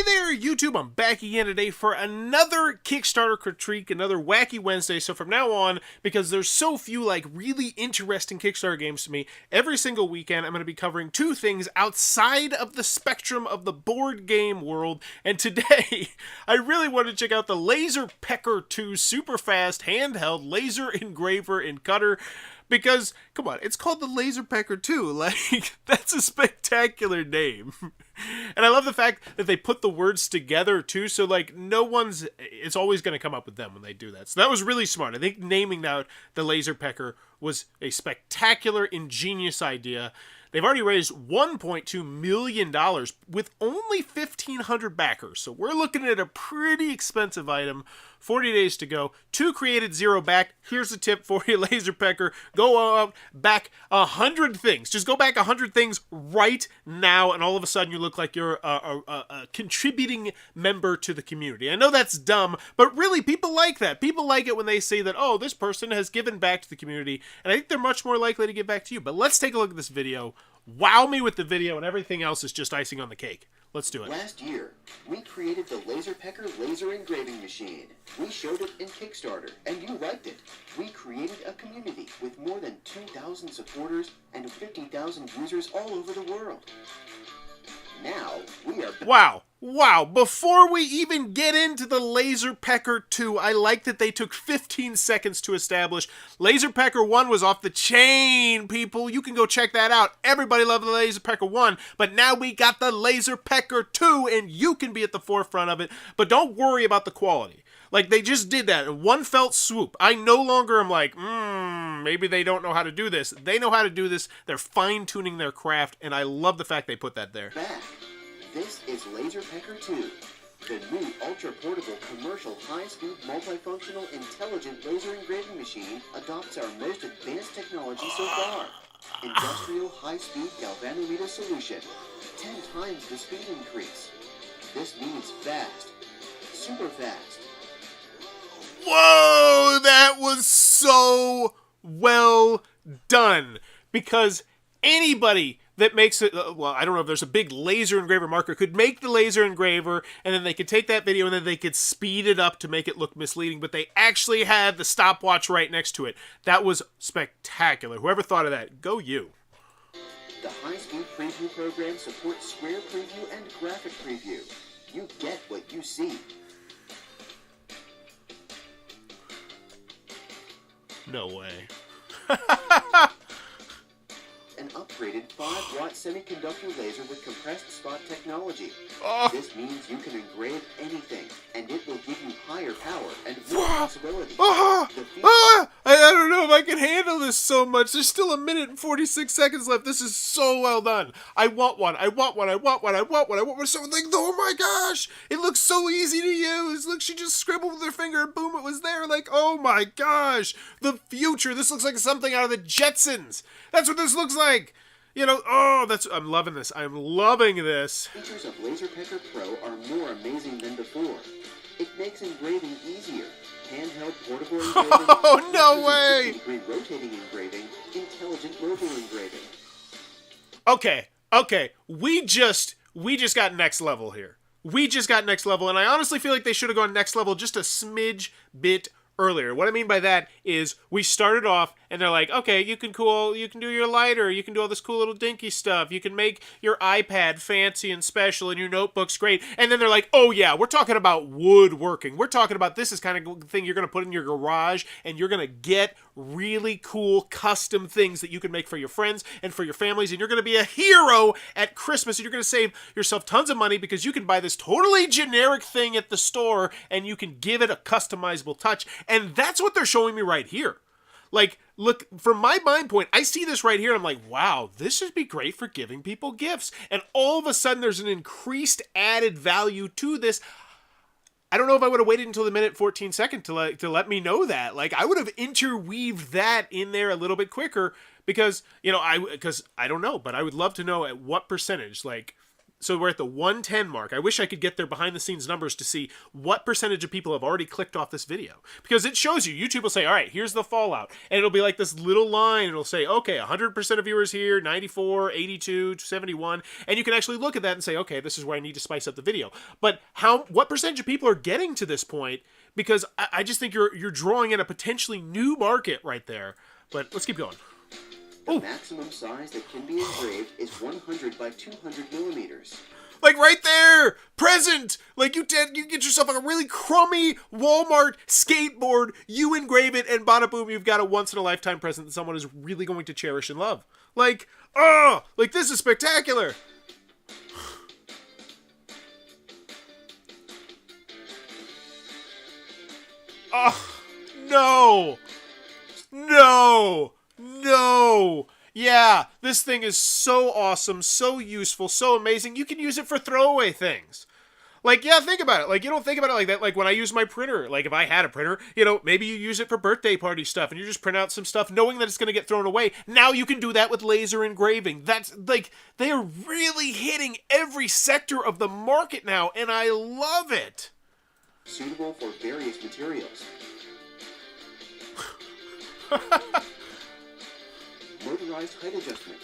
Hey there, YouTube. I'm back again today for another Kickstarter critique, another Wacky Wednesday. So from now on, because there's so few really interesting Kickstarter games to me, every single weekend I'm going to be covering two things outside of the spectrum of the board game world. And today, I really want to check out the LazerPecker 2 super fast handheld laser engraver and cutter. Because, come on, it's called the LazerPecker 2. That's a spectacular name. And I love the fact that they put the words together, too. So, it's always going to come up with them when they do that. So that was really smart. I think naming out the LazerPecker was a spectacular, ingenious idea. They've already raised $1.2 million with only 1,500 backers. So we're looking at a pretty expensive item. 40 days to go. 2 created, 0 back. Here's a tip for you, LazerPecker. Go out, back 100 things. Just go back 100 things right now, and all of a sudden you look like you're a contributing member to the community. I know that's dumb, but really, people like that. People like it when they say that, oh, this person has given back to the community, and I think they're much more likely to give back to you. But let's take a look at this video. Wow me with the video, and everything else is just icing on the cake. Let's do it. Last year, we created the LaserPecker laser engraving machine. We showed it in Kickstarter, and you liked it. We created a community with more than 2,000 supporters and 50,000 users all over the world. Now, we are... Wow, before we even get into the LazerPecker 2, I like that they took 15 seconds to establish. LazerPecker 1 was off the chain, people. You can go check that out. Everybody loved the LazerPecker 1, but now we got the LazerPecker 2, and you can be at the forefront of it. But don't worry about the quality. They just did that in one felt swoop. I no longer am like, maybe they don't know how to do this. They know how to do this. They're fine-tuning their craft, and I love the fact they put that there. This is LaserPecker 2, the new ultra-portable commercial high-speed multifunctional intelligent laser engraving machine adopts our most advanced technology so far. Industrial high-speed galvanometer solution, 10 times the speed increase. This means fast, super fast. Whoa, that was so well done. Because anybody that makes it, well, I don't know if there's a big laser engraver marker, could make the laser engraver, and then they could take that video and then they could speed it up to make it look misleading, but they actually had the stopwatch right next to it. That was spectacular. Whoever thought of that, go you. The high-speed preview program supports square preview and graphic preview. You get what you see. No way. An upgraded 5-watt semiconductor laser with compressed spot technology. Oh. This means you can engrave anything, and it will give you higher power and more possibilities. I don't know if I can handle this so much. There's still 1 minute and 46 seconds left. This is so well done. I want one. So oh my gosh, it looks so easy to use. Look, she just scribbled with her finger and boom, it was there. Oh my gosh, the future. This looks like something out of the Jetsons. That's what this looks like. I'm loving this. I'm loving this. Features of LaserPecker Pro are more amazing than before. It makes engraving easier. Handheld portable engraving. Oh, no way! 360-degree rotating engraving. Intelligent mobile engraving. Okay. We just got next level here. We just got next level, and I honestly feel like they should have gone next level just a smidge bit earlier. What I mean by that is we started off and they're like, okay, you can do your lighter, you can do all this cool little dinky stuff, you can make your iPad fancy and special and your notebooks great. And then they're like, oh yeah, we're talking about woodworking. We're talking about this is kind of thing you're going to put in your garage and you're going to get really cool custom things that you can make for your friends and for your families, and you're going to be a hero at Christmas, and you're going to save yourself tons of money because you can buy this totally generic thing at the store and you can give it a customizable touch. And that's what they're showing me right here. Look, from my mind point, I see this right here, and I'm like, wow, this would be great for giving people gifts. And all of a sudden, there's an increased added value to this. I don't know if I would have waited until the minute 14 second to let me know that. I would have interweaved that in there a little bit quicker because, I don't know, but I would love to know at what percentage, So we're at the 110 mark. I wish I could get their behind the scenes numbers to see what percentage of people have already clicked off this video. Because it shows you, YouTube will say, all right, here's the fallout. And it'll be like this little line. It'll say, okay, 100% of viewers here, 94, 82, 71. And you can actually look at that and say, okay, this is where I need to spice up the video. But what percentage of people are getting to this point? Because I just think you're drawing in a potentially new market right there. But let's keep going. The maximum size that can be engraved is 100 by 200 millimeters. Like right there, present. Like you get yourself like a really crummy Walmart skateboard, you engrave it, and bada boom, you've got a once in a lifetime present that someone is really going to cherish and love. Like, like this is spectacular. Oh, no. No. No. Yeah, this thing is so awesome, so useful, so amazing. You can use it for throwaway things. Like, yeah, think about it. Like, you don't think about it like that. Like, when I use my printer, like, if I had a printer, you know, maybe you use it for birthday party stuff, and you just print out some stuff knowing that it's going to get thrown away. Now you can do that with laser engraving. That's, like, they are really hitting every sector of the market now, and I love it. Suitable for various materials. Motorized height adjustment.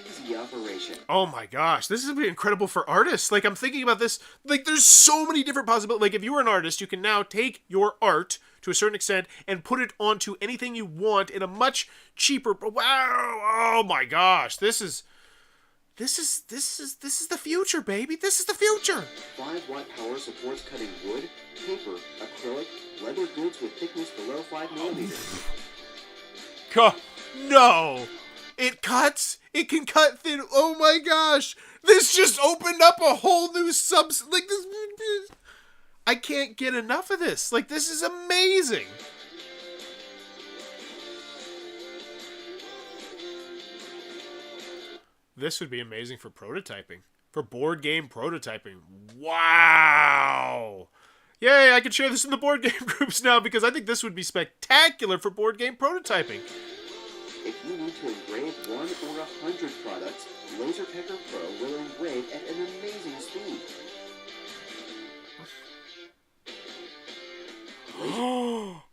Easy operation. Oh my gosh, this is going to be incredible for artists. Like, I'm thinking about this, like, there's so many different possibilities. Like, if you were an artist, you can now take your art, to a certain extent, and put it onto anything you want in a much cheaper, wow, oh my gosh, this is the future, baby. This is the future. 5-watt power supports cutting wood, paper, acrylic, leather goods with thickness below 5 millimeters. No! It cuts! It can cut thin! Oh my gosh! This just opened up a whole new like this. I can't get enough of this. Like, this is amazing! This would be amazing for prototyping. For board game prototyping. Wow! Yay, I can share this in the board game groups now because I think this would be spectacular for board game prototyping. If you need to engrave 1 or 100 products, LaserPecker Pro will engrave at an amazing speed.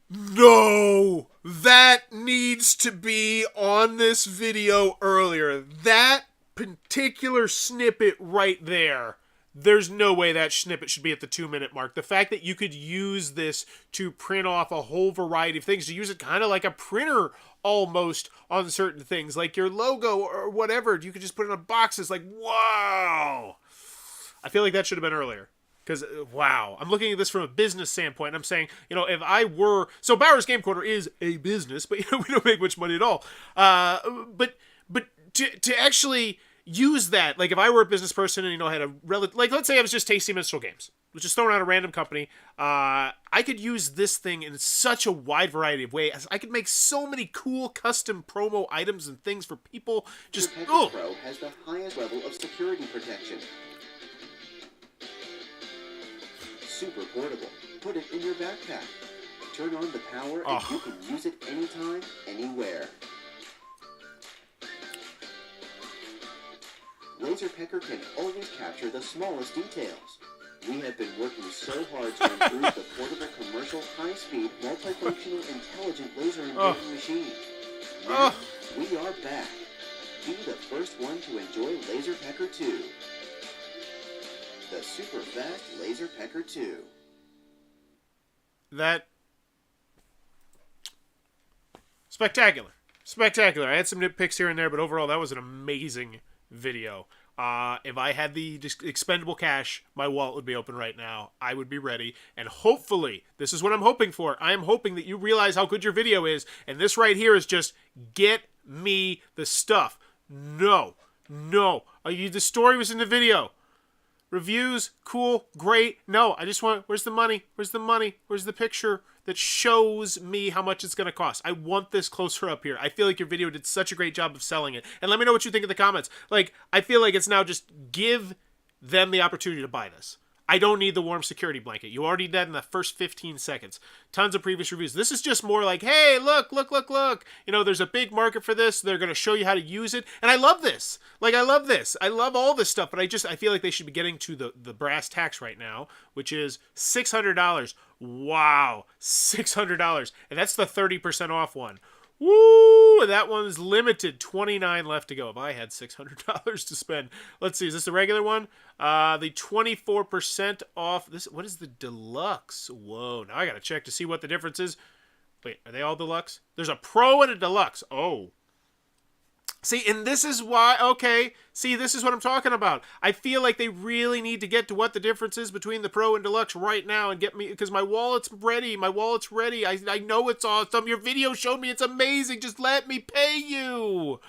No! That needs to be on this video earlier. That particular snippet right there. There's no way that snippet should be at the 2-minute mark. The fact that you could use this to print off a whole variety of things, to use it kind of like a printer almost on certain things, like your logo or whatever, you could just put it on boxes. Like, wow! I feel like that should have been earlier. Because, wow, I'm looking at this from a business standpoint, and I'm saying, you know, if I were... So Bauer's Game Corner is a business, but, you know, we don't make much money at all. But to actually use that, like if I were a business person and, you know, had a relative... Like, let's say I was just Tasty Minstrel Games, which is throwing out a random company. I could use this thing in such a wide variety of ways. I could make so many cool custom promo items and things for people. Just, LaserPecker Pro has the highest level of security protection. Super portable. Put it in your backpack. Turn on the power and you can use it anytime, anywhere. LaserPecker can always capture the smallest details. We have been working so hard to improve the portable commercial high-speed multifunctional intelligent laser engraving machine. Now, we are back. Be the first one to enjoy LaserPecker 2. The super fast LaserPecker 2. That... Spectacular. Spectacular. I had some nitpicks here and there, but overall that was an amazing video. If I had the expendable cash, my wallet would be open right now. I would be ready. And hopefully, this is what I'm hoping for. I am hoping that you realize how good your video is. And this right here is just, get me the stuff. No. No. The story was in the video. Reviews, cool, great. No, I just want, where's the money? Where's the money? Where's the picture that shows me how much it's going to cost? I want this closer up here. I feel like your video did such a great job of selling it. And let me know what you think in the comments. Like, I feel like it's now just give them the opportunity to buy this. I don't need the warm security blanket. You already did that in the first 15 seconds. Tons of previous reviews. This is just more like, hey, look. You know, there's a big market for this. They're going to show you how to use it. And I love this. Like, I love this. I love all this stuff. But I feel like they should be getting to the brass tacks right now, which is $600. Wow. $600. And that's the 30% off one. Woo! That one's limited. 29 left to go. If I had $600 to spend. Let's see. Is this the regular one? The 24% off. What is the deluxe? Whoa. Now I got to check to see what the difference is. Wait, are they all deluxe? There's a pro and a deluxe. Oh. See, and this is why, okay, see, this is what I'm talking about. I feel like they really need to get to what the difference is between the Pro and Deluxe right now and get me, because my wallet's ready. I know it's awesome. Your video showed me it's amazing. Just let me pay you.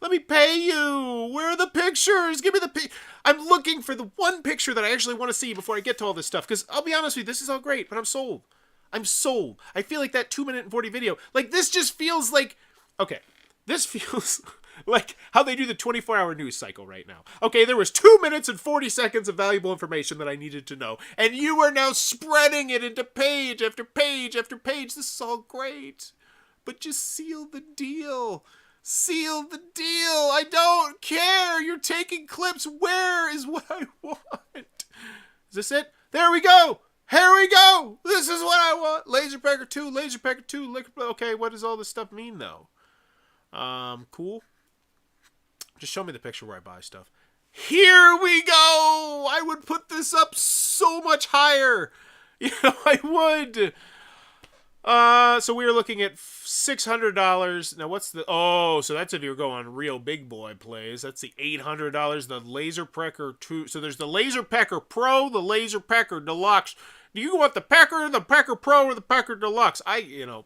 Let me pay you. Where are the pictures? Give me the I'm looking for the one picture that I actually want to see before I get to all this stuff, because I'll be honest with you, this is all great, but I'm sold. I'm sold. I feel like that 2-minute and 40 video, like, this just feels like, okay, this feels like how they do the 24-hour news cycle right now. Okay, there was 2 minutes and 40 seconds of valuable information that I needed to know, and you are now spreading it into page after page after page. This is all great, but just seal the deal. Seal the deal. I don't care. You're taking clips. Where is what I want? Is this it? There we go. Here we go. This is what I want. Laserpecker 2, Laserpecker 2. Okay, what does all this stuff mean, though? Cool. Just show me the picture where I buy stuff. Here we go! I would put this up so much higher. You know, I would. So we are looking at $600. Now, what's the... Oh, so that's if you're going real big boy plays. That's the $800. The Laserpecker 2. So there's the Laserpecker Pro, the Laserpecker Deluxe. Do you want the Pecker, the Pecker Pro, or the Pecker Deluxe?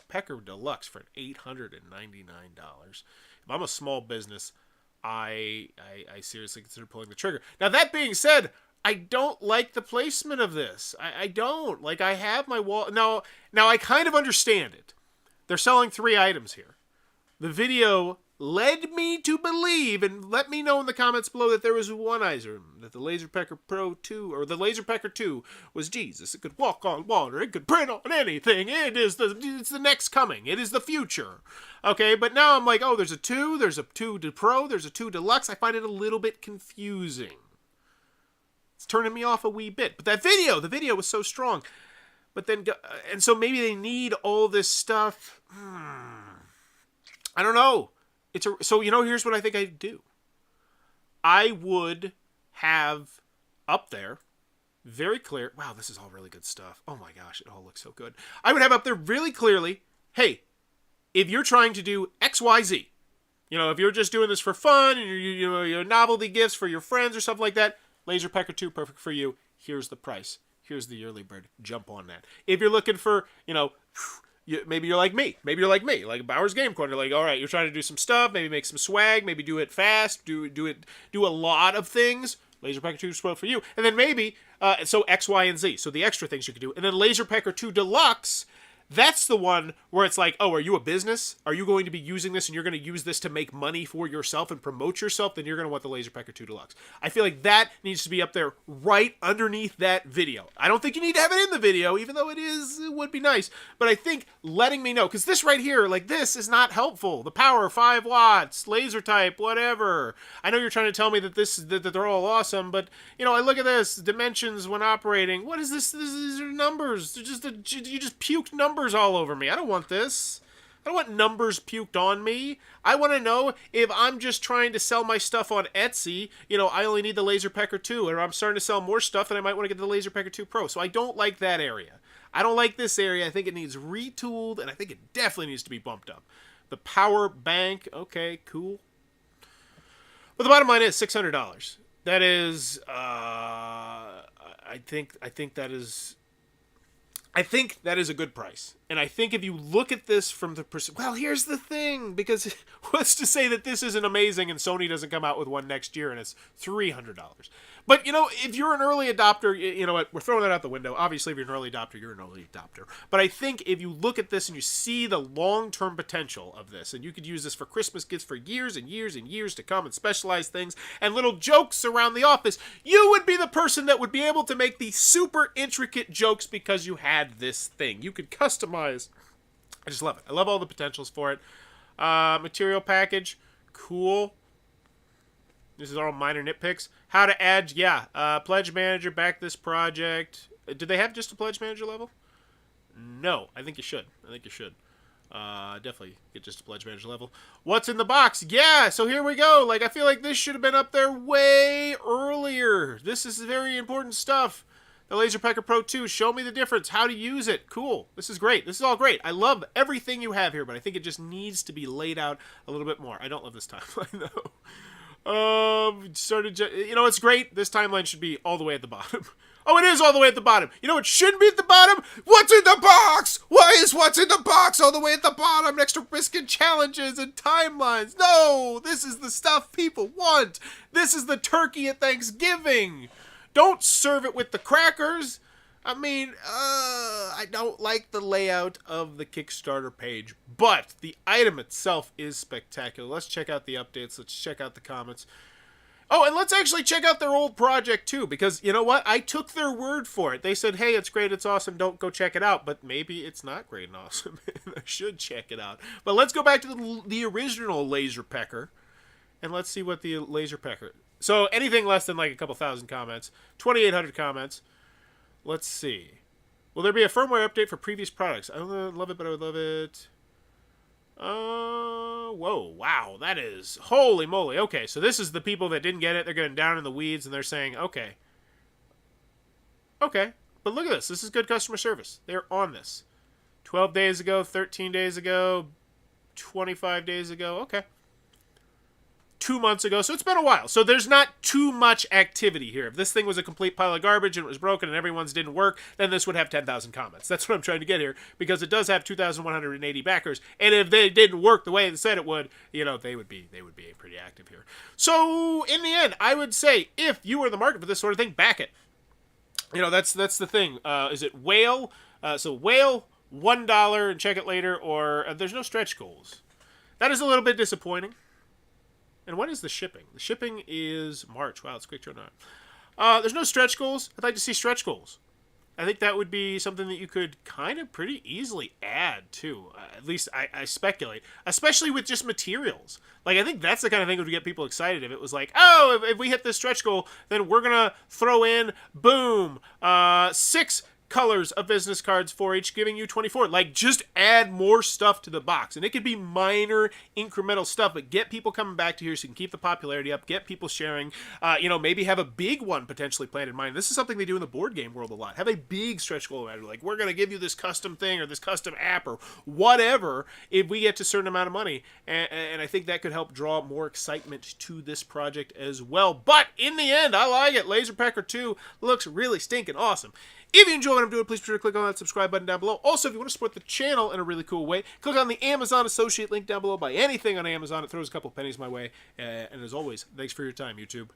Pecker Deluxe for $899. If I'm a small business, I seriously consider pulling the trigger. Now, that being said, I don't like the placement of this. I don't. Like, I have my wall. Now I kind of understand it. They're selling 3 items here. The video led me to believe, and let me know in the comments below, that there was one item, that the Laserpecker Pro 2, or the Laserpecker 2 was Jesus. It could walk on water. It could print on anything. It's the next coming. It is the future. Okay, but now I'm like, oh, there's a 2, there's a 2 Pro, there's a 2 Deluxe. I find it a little bit confusing. It's turning me off a wee bit. But the video was so strong. But then, and so maybe they need all this stuff. I don't know. So, here's what I think I'd do. I would have up there, very clear. Wow, this is all really good stuff. Oh my gosh, it all looks so good. I would have up there really clearly, hey, if you're trying to do XYZ, if you're just doing this for fun, and you're novelty gifts for your friends or something like that, Laserpecker 2, perfect for you. Here's the price. Here's the early bird. Jump on that. If you're looking for, maybe you're like me. Like Bauer's Game Corner. Like, all right, you're trying to do some stuff. Maybe make some swag. Maybe do it fast. Do a lot of things. Laserpecker 2 is for you. And then maybe, so X, Y, and Z. So the extra things you could do. And then Laserpecker 2 Deluxe, that's the one where it's like, oh, are you a business? Are you going to be using this and you're going to use this to make money for yourself and promote yourself? Then you're going to want the Laserpecker 2 Deluxe. I feel like that needs to be up there right underneath that video. I don't think you need to have it in the video, even though it would be nice. But I think letting me know, because this right here, like this is not helpful. The power, 5 watts, laser type, whatever. I know you're trying to tell me that that they're all awesome, but I look at this, dimensions when operating. What is this? These are numbers. You just puked numbers all over me. I don't want this. I don't want numbers puked on me. I want to know if I'm just trying to sell my stuff on Etsy, I only need the Laserpecker 2, or I'm starting to sell more stuff and I might want to get the Laserpecker 2 Pro. So I don't like that area. I don't like this area. I think it needs retooled, and I think it definitely needs to be bumped up. The power bank, okay, cool. But the bottom line is $600. That is, I think that is... I think that is a good price. And I think if you look at this from the well, here's the thing, because what's to say that this isn't amazing and Sony doesn't come out with one next year and it's $300. But, you know, if you're an early adopter, you know what, we're throwing that out the window. Obviously, if you're an early adopter, you're an early adopter. But I think if you look at this and you see the long-term potential of this, and you could use this for Christmas gifts for years and years and years to come, and specialized things and little jokes around the office, you would be the person that would be able to make these super intricate jokes because you had this thing. You could customize. I just love it. I love all the potentials for it. Material package, cool. This is all minor nitpicks. How to add, yeah. Pledge manager, back this project. Do they have just a pledge manager level? No, I think you should. Definitely get just a pledge manager level. What's in the box? Yeah, so here we go. Like, I feel like this should have been up there way earlier. This is very important stuff. The LaserPecker Pro 2, show me the difference. How to use it. Cool. This is great. This is all great. I love everything you have here, but I think it just needs to be laid out a little bit more. I don't love this timeline, though. You know, it's great. This timeline should be all the way at the bottom. Oh, it is all the way at the bottom. You know what shouldn't be at the bottom? What's in the box? Why is what's in the box all the way at the bottom next to risk and challenges and timelines? No, this is the stuff people want. This is the turkey at Thanksgiving. Don't serve it with the crackers. I mean, I don't like the layout of the Kickstarter page, but the item itself is spectacular. Let's check out the updates. Let's check out the comments. Oh, and let's actually check out their old project, too, because, you know what? I took their word for it. They said, hey, it's great, it's awesome, don't go check it out. But maybe it's not great and awesome, and I should check it out. But let's go back to the original LaserPecker, and let's see what the LaserPecker... So, anything less than, like, a couple thousand comments. 2,800 comments. Let's see. Will there be a firmware update for previous products? I don't love it, but I would love it. Whoa, wow, that is... Holy moly. Okay, so this is the people that didn't get it. They're getting down in the weeds, and they're saying, okay. Okay, but look at this. This is good customer service. They're on this. 12 days ago, 13 days ago, 25 days ago. Okay. 2 months ago, so it's been a while. So there's not too much activity here. If this thing was a complete pile of garbage and it was broken and everyone's didn't work, then this would have 10,000 comments. That's what I'm trying to get here, because it does have 2,180 backers, and if they didn't work the way they said it would, you know, they would be pretty active here. So in the end, I would say if you were in the market for this sort of thing, back it. You know, that's the thing. Is it Whale? So Whale, $1 and check it later, or there's no stretch goals. That is a little bit disappointing. And when is the shipping? The shipping is March. Wow, it's a quick turnaround. There's no stretch goals. I'd like to see stretch goals. I think that would be something that you could kind of pretty easily add, too. At least I speculate. Especially with just materials. Like, I think that's the kind of thing that would get people excited if it was like, oh, if we hit this stretch goal, then we're going to throw in, boom, 6 colors of business cards for each, giving you 24. Like, just add more stuff to the box. And it could be minor, incremental stuff, but get people coming back to here so you can keep the popularity up, get people sharing, you know, maybe have a big one potentially planned in mind. This is something they do in the board game world a lot. Have a big stretch goal matter. Like, we're going to give you this custom thing or this custom app or whatever if we get to a certain amount of money. And I think that could help draw more excitement to this project as well. But in the end, I like it. LaserPecker 2 looks really stinking awesome. If you enjoy what I'm doing, please be sure to click on that subscribe button down below. Also, if you want to support the channel in a really cool way, click on the Amazon associate link down below. Buy anything on Amazon. It throws a couple pennies my way. And as always, thanks for your time, YouTube.